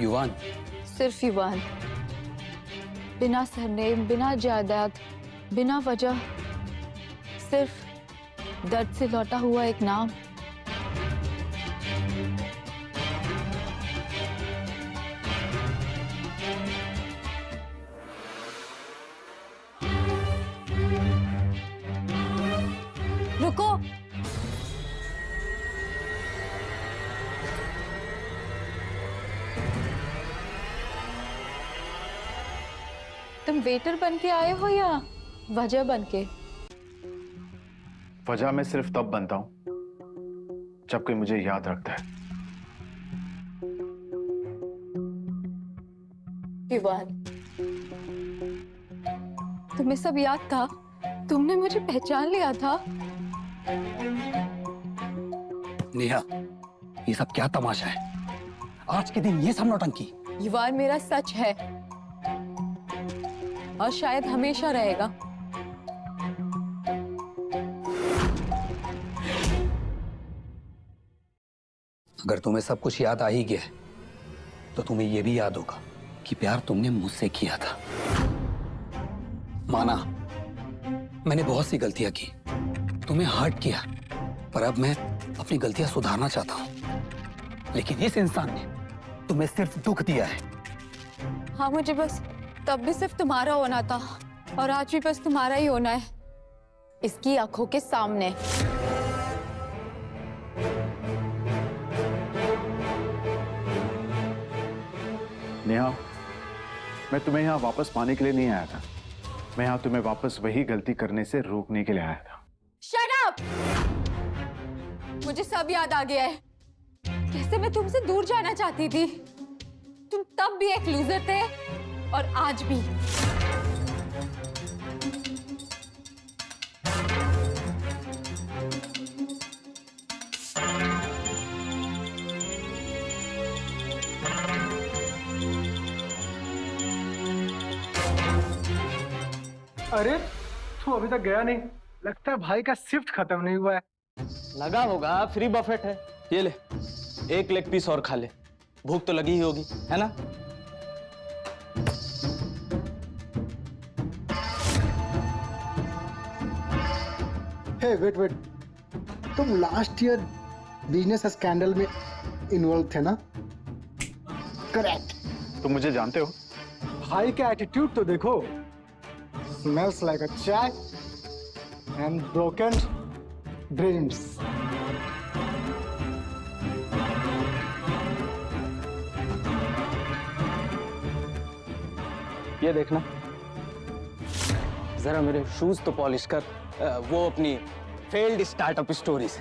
युवान? सिर्फ युवान, बिना सरनेम, बिना जायदाद, बिना वजह, सिर्फ दर्द से लौटा हुआ एक नाम। रुको, तुम वेटर बन के आए हो या वजह बन के? वजह मैं सिर्फ तब बनता हूं जब कोई मुझे याद रखता है। विवान, तुम्हें सब याद था? तुमने मुझे पहचान लिया था? नेहा, ये सब क्या तमाशा है? आज के दिन ये सब नौटंकी? युवान, मेरा सच है और शायद हमेशा रहेगा। अगर तुम्हें सब कुछ याद आ ही गया है, तो तुम्हें यह भी याद होगा कि प्यार तुमने मुझसे किया था। माना, मैंने बहुत सी गलतियां की, तुम्हें हर्ट किया, पर अब मैं अपनी गलतियां सुधारना चाहता हूं। लेकिन इस इंसान ने तुम्हें सिर्फ दुख दिया है। हाँ, मुझे बस तब भी सिर्फ तुम्हारा होना था और आज भी बस तुम्हारा ही होना है, इसकी आंखों के सामने। नेहा, मैं तुम्हें यहाँ वापस पाने के लिए नहीं आया था। मैं यहाँ तुम्हें वापस वही गलती करने से रोकने के लिए आया था। Shut up! मुझे सब याद आ गया है। कैसे मैं तुमसे दूर जाना चाहती थी। तुम तब भी एक लूजर थे और आज भी। अरे तू अभी तक गया नहीं, लगता है भाई का शिफ्ट खत्म नहीं हुआ है। लगा होगा, फ्री बफेट है। ये ले, एक लेग पीस और खा ले, भूख तो लगी ही होगी, है ना? हे वेट वेट, तुम लास्ट ईयर बिजनेस स्कैंडल में इन्वॉल्व थे ना? करेक्ट। तुम मुझे जानते हो? भाई का एटीट्यूड तो देखो। Smells like a chai and broken dreams. ये देखना, जरा मेरे शूज तो पॉलिश कर। वो अपनी फेल्ड स्टार्टअप स्टोरी से।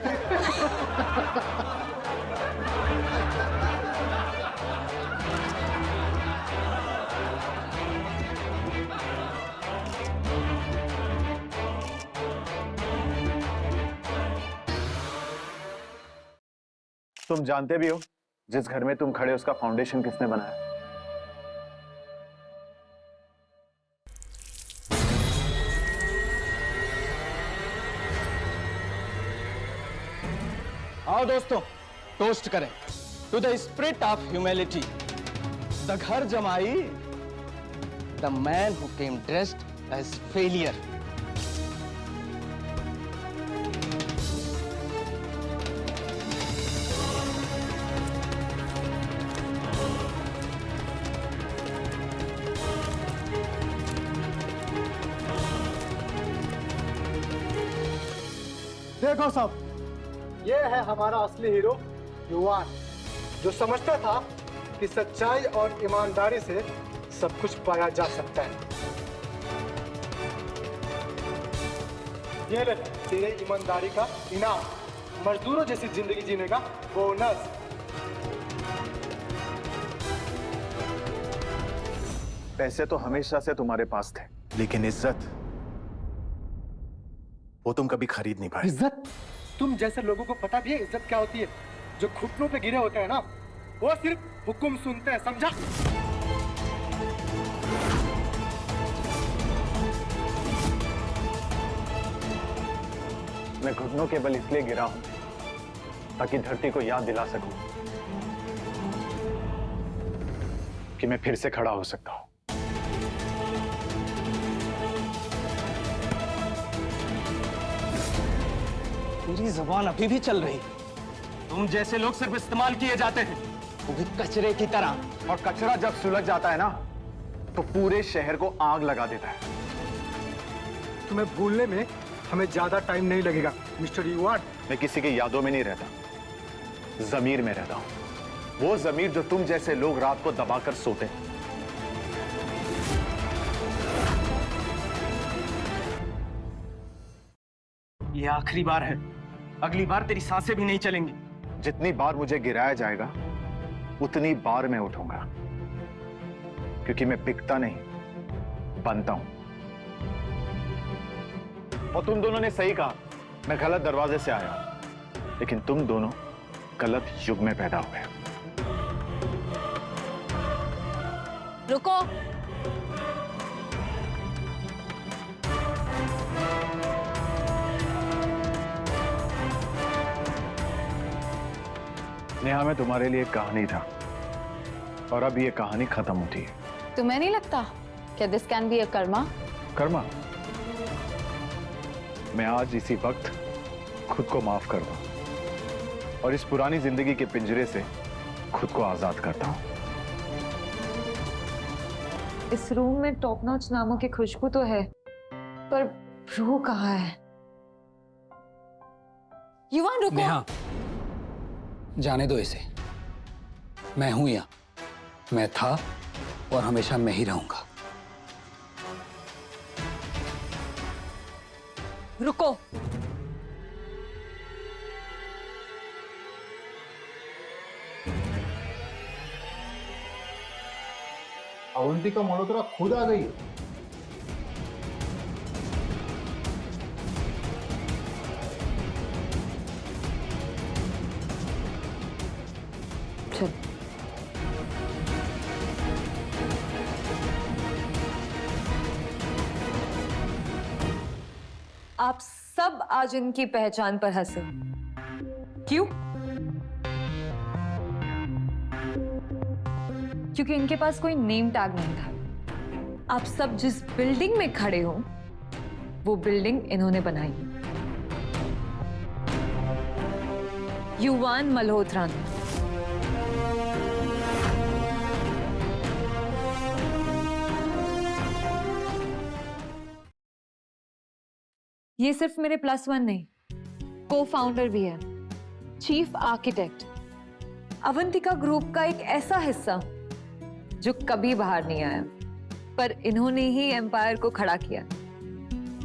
तुम जानते भी हो जिस घर में तुम खड़े उसका फाउंडेशन किसने बनाया? आओ दोस्तों, टोस्ट करें to the spirit of humanity, the ghar jamai, the man who came dressed as failure. देखो सब, ये है हमारा असली हीरो युवान, जो समझता था कि सच्चाई और ईमानदारी से सब कुछ पाया जा सकता है। ये ले तेरे ईमानदारी का इनाम, मजदूरों जैसी जिंदगी जीने का बोनस। पैसे तो हमेशा से तुम्हारे पास थे, लेकिन इज्जत वो तुम कभी खरीद नहीं पाए। इज्जत? तुम जैसे लोगों को पता भी है इज्जत क्या होती है? जो घुटनों पे गिरे होते हैं ना, वो सिर्फ हुक्म सुनते हैं, समझा? मैं घुटनों के बल इसलिए गिरा हूं ताकि धरती को याद दिला सकूं ताकि मैं फिर से खड़ा हो सकता हूं। तेरी जबान अभी भी चल रही। तुम जैसे लोग सिर्फ इस्तेमाल किए जाते हैं, वो भी कचरे की तरह। और कचरा जब सुलग जाता है ना, तो पूरे शहर को आग लगा देता है। तुम्हें भूलने में हमें ज्यादा टाइम नहीं लगेगा मिस्टर युवान। मैं किसी की यादों में नहीं रहता, जमीर में रहता हूं। वो जमीर जो तुम जैसे लोग रात को दबाकर सोते हैं। ये आखिरी बार है, अगली बार तेरी सांसें भी नहीं चलेंगी। जितनी बार मुझे गिराया जाएगा उतनी बार मैं उठूंगा, क्योंकि मैं बिकता नहीं, बनता हूं। और तुम दोनों ने सही कहा, मैं गलत दरवाजे से आया हूं, लेकिन तुम दोनों गलत युग में पैदा हुए। रुको। नेहा, मैं तुम्हारे लिए एक कहानी था, और अब ये कहानी खत्म होती है। तुम्हें नहीं लगता क्या this can be a Karma? Karma? मैं आज इसी वक्त खुद को माफ कर दूं और इस पुरानी जिंदगी के पिंजरे से खुद को आजाद करता हूं। इस रूम में टॉप नॉच नामों की खुशबू तो है, पर रूह कहाँ है? युवान रुको। नेहा, जाने दो इसे। मैं हूं यहाँ, मैं था और हमेशा मैं ही रहूंगा। रुको। अवंतिका मल्होत्रा खुद आ गई। चल। आप सब आज इनकी पहचान पर हंसे, क्यों? क्योंकि इनके पास कोई नेम टैग नहीं था। आप सब जिस बिल्डिंग में खड़े हो, वो बिल्डिंग इन्होंने बनाई, युवान मल्होत्रा ने। ये सिर्फ मेरे +1 नहीं, को फाउंडर भी है, चीफ आर्किटेक्ट, अवंतिका ग्रुप का एक ऐसा हिस्सा जो कभी बाहर नहीं आया, पर इन्होंने ही एम्पायर को खड़ा किया।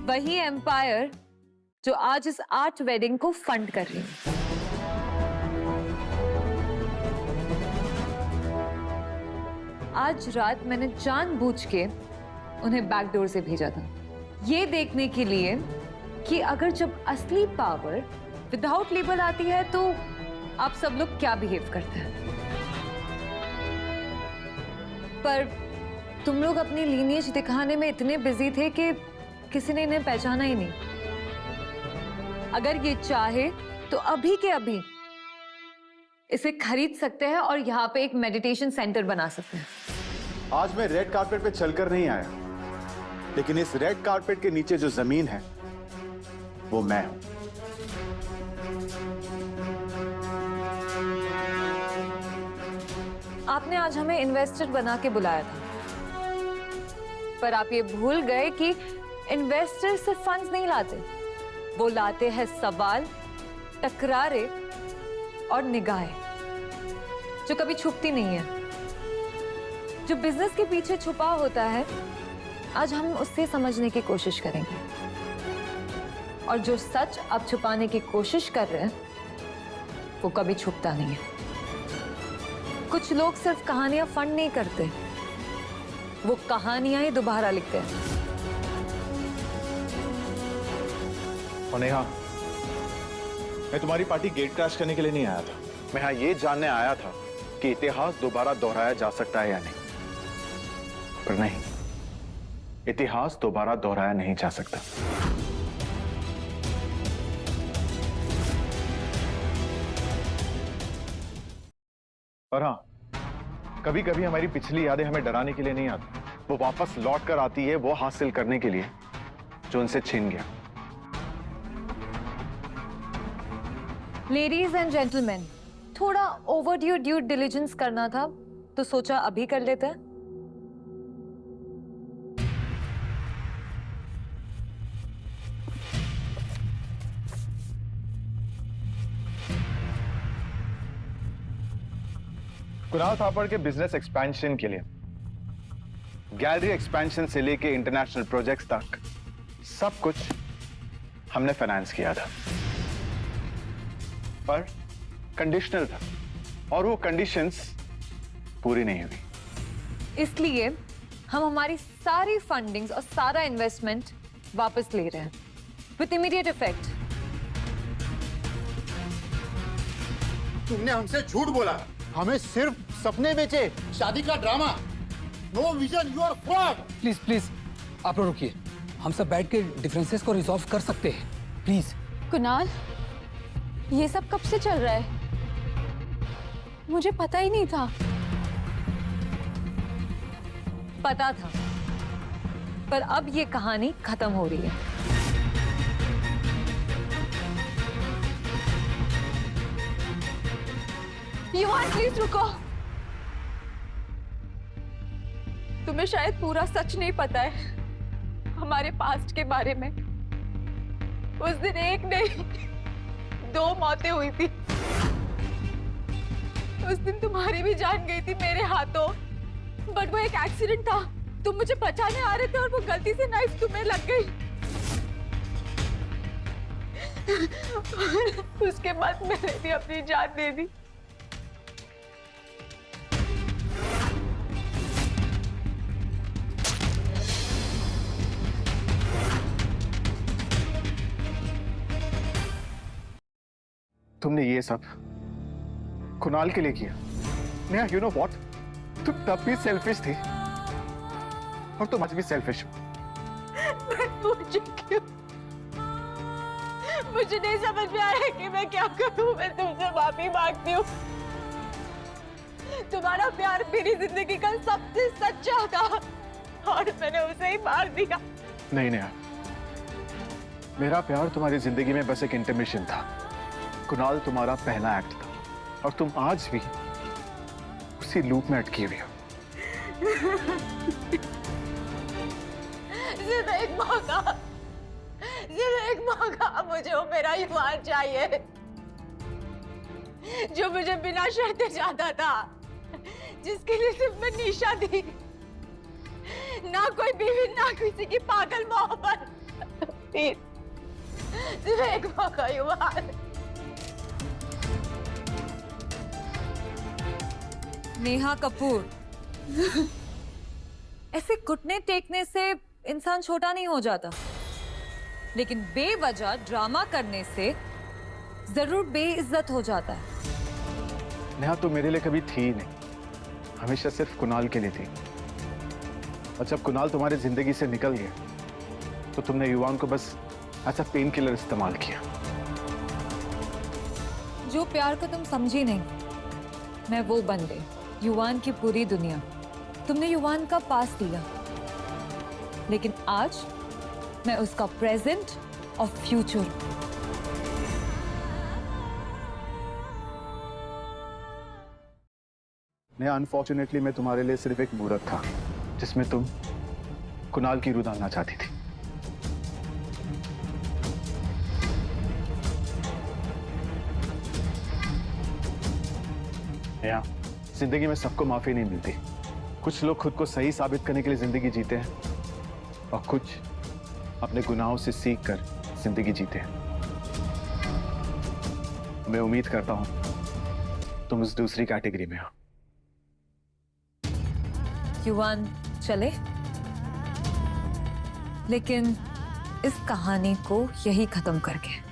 वही एम्पायर जो आज इस आर्ट वेडिंग को फंड कर रही है। आज रात मैंने जानबूझ के उन्हें बैकडोर से भेजा था, ये देखने के लिए कि अगर जब असली पावर विदाउट लेबल आती है तो आप सब लोग क्या बिहेव करते हैं। पर तुम लोग अपनी लीनिएज दिखाने में इतने बिजी थे कि किसी ने इन्हें पहचाना ही नहीं। अगर ये चाहे तो अभी के अभी इसे खरीद सकते हैं और यहाँ पे एक मेडिटेशन सेंटर बना सकते हैं। आज मैं रेड कारपेट पे चलकर नहीं आया, लेकिन इस रेड कारपेट के नीचे जो जमीन है वो मैं हूं। आपने आज हमें इन्वेस्टर बना के बुलाया था, पर आप ये भूल गए कि इन्वेस्टर सिर्फ फंड्स नहीं लाते, वो लाते हैं सवाल, टकरारे और निगाहें जो कभी छुपती नहीं है। जो बिजनेस के पीछे छुपा होता है, आज हम उससे समझने की कोशिश करेंगे, और जो सच अब छुपाने की कोशिश कर रहे हैं वो कभी छुपता नहीं है। कुछ लोग सिर्फ कहानियां फंड नहीं करते, वो कहानियां ही दोबारा लिखते हैं। और नेहा, मैं तुम्हारी पार्टी गेट क्रैश करने के लिए नहीं आया था। मैं यहाँ ये जानने आया था कि इतिहास दोबारा दोहराया जा सकता है या नहीं। पर नहीं, इतिहास दोबारा दोहराया नहीं जा सकता। और हाँ, कभी कभी हमारी पिछली यादें हमें डराने के लिए नहीं आती, वो वापस लौट कर आती है वो हासिल करने के लिए जो उनसे छिन गया। लेडीज एंड जेंटलमैन, थोड़ा ओवरड्यू ड्यू डिलिजेंस करना था तो सोचा अभी कर लेते हैं। कुणाल थापड़ के बिजनेस एक्सपेंशन के लिए, गैलरी एक्सपेंशन से लेके इंटरनेशनल प्रोजेक्ट्स तक सब कुछ हमने फाइनेंस किया था, पर कंडीशनल था और वो कंडीशंस पूरी नहीं हुई। इसलिए हम हमारी सारी फंडिंग्स और सारा इन्वेस्टमेंट वापस ले रहे हैं विद इमीडिएट इफेक्ट। तुमने हमसे झूठ बोला, हमें सिर्फ सपने बेचे, शादी का drama, no vision, you are fraud. Please please आप लोग रुकिए, हम सब बैठ के डिफरेंसेस को रिजॉल्व कर सकते हैं, प्लीज। कुणाल, ये सब कब से चल रहा है? मुझे पता ही नहीं था। पता था, पर अब ये कहानी खत्म हो रही है। युवान प्लीज रुको। तुम्हें शायद पूरा सच नहीं पता है हमारे पास्ट के बारे में। उस दिन एक नहीं 2 मौतें हुई थी। उस दिन तुम्हारी भी जान गई थी मेरे हाथों, बट वो एक एक्सीडेंट था। तुम मुझे बचाने आ रहे थे और वो गलती से नाइफ तुम्हें लग गई। उसके बाद मैंने भी अपनी जान दे दी। तुमने ये सब कुणाल के लिए किया। नेहा, यू नो व्हाट, तुम तब भी सेल्फिश थी और तुम आज भी सेल्फिश हो। मुझे क्यों? मुझे नहीं समझ में आया कि मैं क्या करूं। मैं तुमसे माफी मांगती हूँ। तुम्हारा प्यार मेरी जिंदगी का सबसे सच्चा था और मैंने उसे ही मार दिया। नहीं नेहा, मेरा प्यार तुम्हारी जिंदगी में बस एक इंटरमिशन था। कुणाल तुम्हारा पहला एक्ट था और तुम आज भी उसी लूप में अटकी हुई हो। सिर्फ एक मौका मुझे वो मेरा युवान चाहिए जो मुझे बिना शर्त चाहता था, जिसके लिए सिर्फ मैं निशा थी, ना कोई बीवी, ना किसी की पागल मोहब्बत। सिर्फ एक मौका युवान। नेहा कपूर, ऐसे घुटने टेकने से इंसान छोटा नहीं हो जाता, लेकिन बेवजह ड्रामा करने से जरूर बेइज्जत हो जाता है। नेहा तो मेरे लिए कभी थी ही नहीं, हमेशा सिर्फ कुणाल के लिए थी। और जब कुणाल तुम्हारी जिंदगी से निकल गया तो तुमने युवान को बस ऐसा पेन किलर इस्तेमाल किया। जो प्यार को तुम समझी नहीं, मैं वो बन गई, युवान की पूरी दुनिया। तुमने युवान का पास्ट लिया, लेकिन आज मैं उसका प्रेजेंट और फ्यूचर। नेहा, अनफॉर्चुनेटली मैं तुम्हारे लिए सिर्फ एक मूर्त था जिसमें तुम कुणाल की रूह डालना चाहती थी। नेहा, जिंदगी में सबको माफी नहीं मिलती। कुछ लोग खुद को सही साबित करने के लिए जिंदगी जीते हैं और कुछ अपने गुनाहों से सीख कर जिंदगी जीते हैं। मैं उम्मीद करता हूं तुम उस दूसरी कैटेगरी में हो। युवान चले, लेकिन इस कहानी को यही खत्म करके।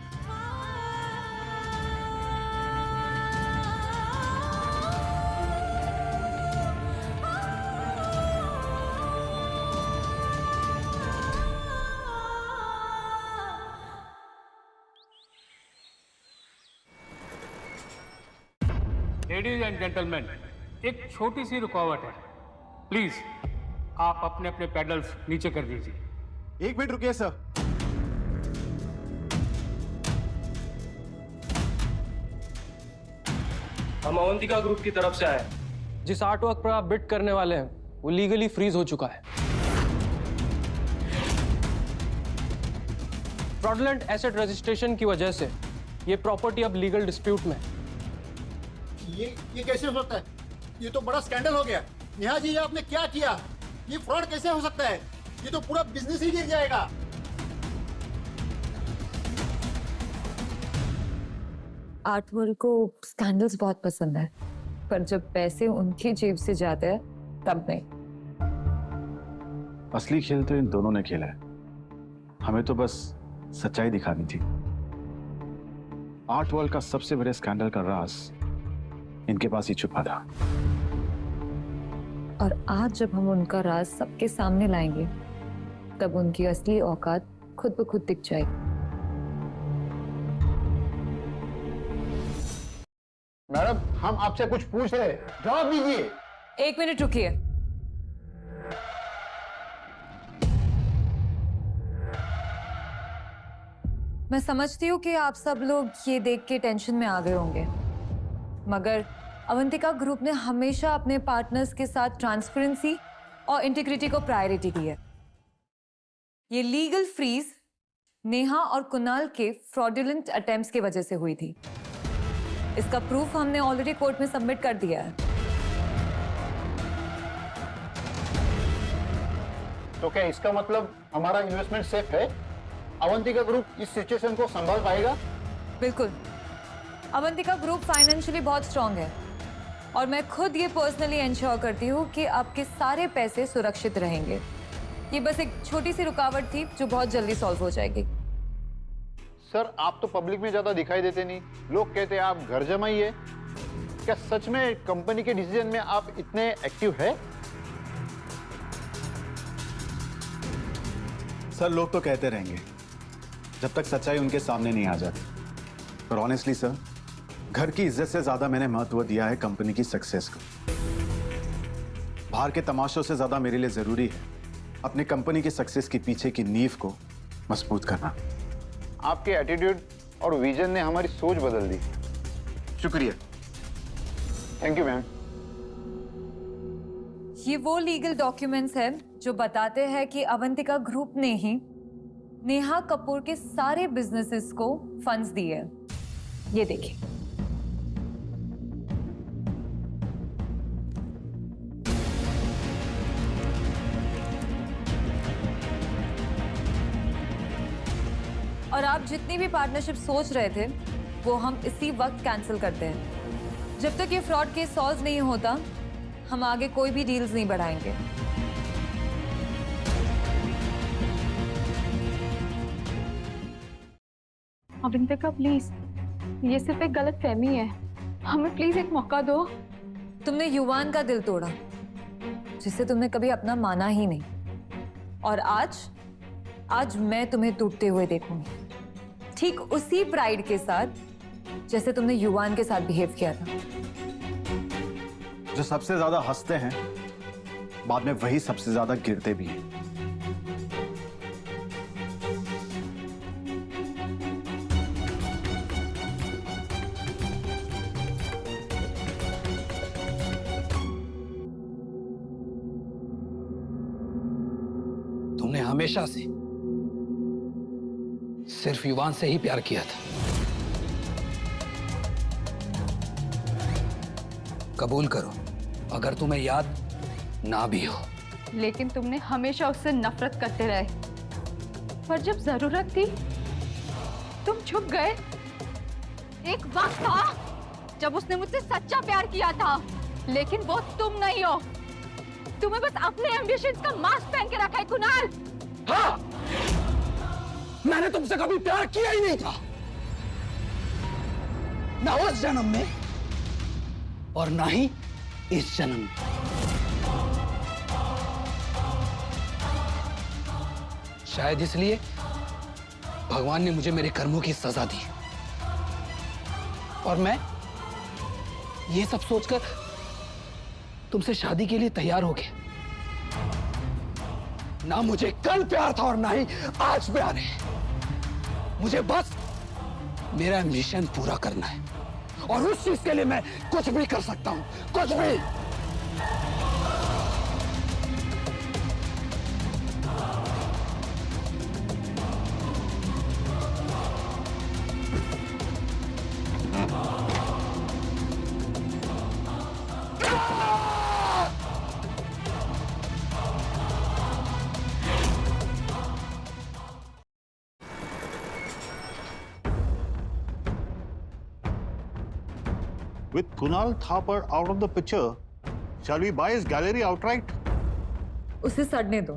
Ladies and gentlemen, एक छोटी सी रुकावट है। प्लीज आप अपने अपने पैडल्स नीचे कर दीजिए। 1 मिनट रुकिए सर। हम अवंतिका ग्रुप की तरफ से आए। जिस आर्ट वर्क पर आप बिड करने वाले हैं वो लीगली फ्रीज हो चुका है। फ्रॉडुलेंट एसेट रजिस्ट्रेशन की वजह से ये प्रॉपर्टी अब लीगल डिस्प्यूट में है। ये कैसे हो सकता है? ये तो बड़ा स्कैंडल हो गया। नेहा जी, ये आपने क्या किया? ये फ्रॉड कैसे हो सकता है? ये तो पूरा बिजनेस ही गिर जाएगा। आर्ट वर्ल्ड को स्कैंडल्स बहुत पसंद है, पर जब पैसे उनकी जेब से जाते हैं तब नहीं। असली खेल तो इन दोनों ने खेला है। हमें तो बस सच्चाई दिखानी थी। आर्ट वर्ल्ड का सबसे बड़े स्कैंडल का राज इनके पास ही छुपा था। और आज जब हम उनका राज सबके सामने लाएंगे तब उनकी असली औकात खुद ब खुद दिख जाएगी। मैडम, हम आपसे कुछ पूछ रहे हैं, जवाब दीजिए। 1 मिनट रुकिए। मैं समझती हूँ कि आप सब लोग ये देख के टेंशन में आ गए होंगे, मगर अवंतिका ग्रुप ने हमेशा अपने पार्टनर्स के साथ ट्रांसपेरेंसी और इंटीग्रिटी को प्रायोरिटी दी है। ये लीगल फ्रीज नेहा और कुणाल के फ्रॉडुलेंट अटेम्प्ट्स की वजह से हुई थी। इसका प्रूफ हमने ऑलरेडी कोर्ट में सबमिट कर दिया है। तो क्या इसका मतलब हमारा इन्वेस्टमेंट सेफ है? अवंतिका ग्रुप इस सिचुएशन को संभाल पाएगा? बिल्कुल। अवंतिका ग्रुप फाइनेंशियली बहुत स्ट्रांग है और मैं खुद ये पर्सनली इंश्योर करती हूँ कि आपके सारे पैसे सुरक्षित रहेंगे। ये बस एक छोटी सी रुकावट थी जो बहुत जल्दी सॉल्व हो जाएगी। सर, आप तो पब्लिक में ज्यादा दिखाई देते नहीं। लोग कहते हैं आप घर जमाई है। क्या सच में कंपनी के डिसीजन में आप इतने एक्टिव है? सर, लोग तो कहते रहेंगे जब तक सच्चाई उनके सामने नहीं आ जाती। पर ऑनेस्टली सर, घर की इज्जत से ज्यादा मैंने महत्व दिया है कंपनी की सक्सेस को। बाहर के तमाशों से ज्यादा मेरे लिए जरूरी है अपनी कंपनी की सक्सेस के पीछे की नींव को मजबूत करना। आपके एटीट्यूड और विजन ने हमारी सोच बदल दी। शुक्रिया। Thank you ma'am. ये वो लीगल डॉक्यूमेंट्स हैं जो बताते हैं कि अवंतिका ग्रुप ने ही नेहा कपूर के सारे बिजनेसेस को फंड्स दिए हैं। ये देखिए। और आप जितनी भी पार्टनरशिप सोच रहे थे वो हम इसी वक्त कैंसिल करते हैं। जब तक ये फ्रॉड केस सॉल्व नहीं होता हम आगे कोई भी डील्स नहीं बढ़ाएंगे। अवंतिका प्लीज, ये सिर्फ एक गलत फहमी है, हमें प्लीज एक मौका दो। तुमने युवान का दिल तोड़ा जिसे तुमने कभी अपना माना ही नहीं, और आज मैं तुम्हें टूटते हुए देखूंगी, ठीक उसी प्राइड के साथ जैसे तुमने युवान के साथ बिहेव किया था। जो सबसे ज्यादा हंसते हैं बाद में वही सबसे ज्यादा गिरते भी हैं। तुमने हमेशा से सिर्फ युवान से ही प्यार किया था। कबूल करो, अगर तुम्हें याद ना भी हो। लेकिन तुमने हमेशा उससे नफरत करते रहे, पर जब जरूरत थी तुम छुप गए। एक वक्त था जब उसने मुझसे सच्चा प्यार किया था, लेकिन वो तुम नहीं हो। तुम्हें बस अपने एम्बिशंस का मास्क पहन के रखा है कुणाल। हाँ, मैंने तुमसे कभी प्यार किया ही नहीं था, ना उस जन्म में और ना ही इस जन्म में। शायद इसलिए भगवान ने मुझे मेरे कर्मों की सजा दी, और मैं ये सब सोचकर तुमसे शादी के लिए तैयार हो गए। ना मुझे कल प्यार था और ना ही आज प्यार है। मुझे बस मेरा मिशन पूरा करना है और उस चीज के लिए मैं कुछ भी कर सकता हूं, कुछ भी। With Kunal Thapar out of the picture, shall we buy his gallery outright? उसे सड़ने दो।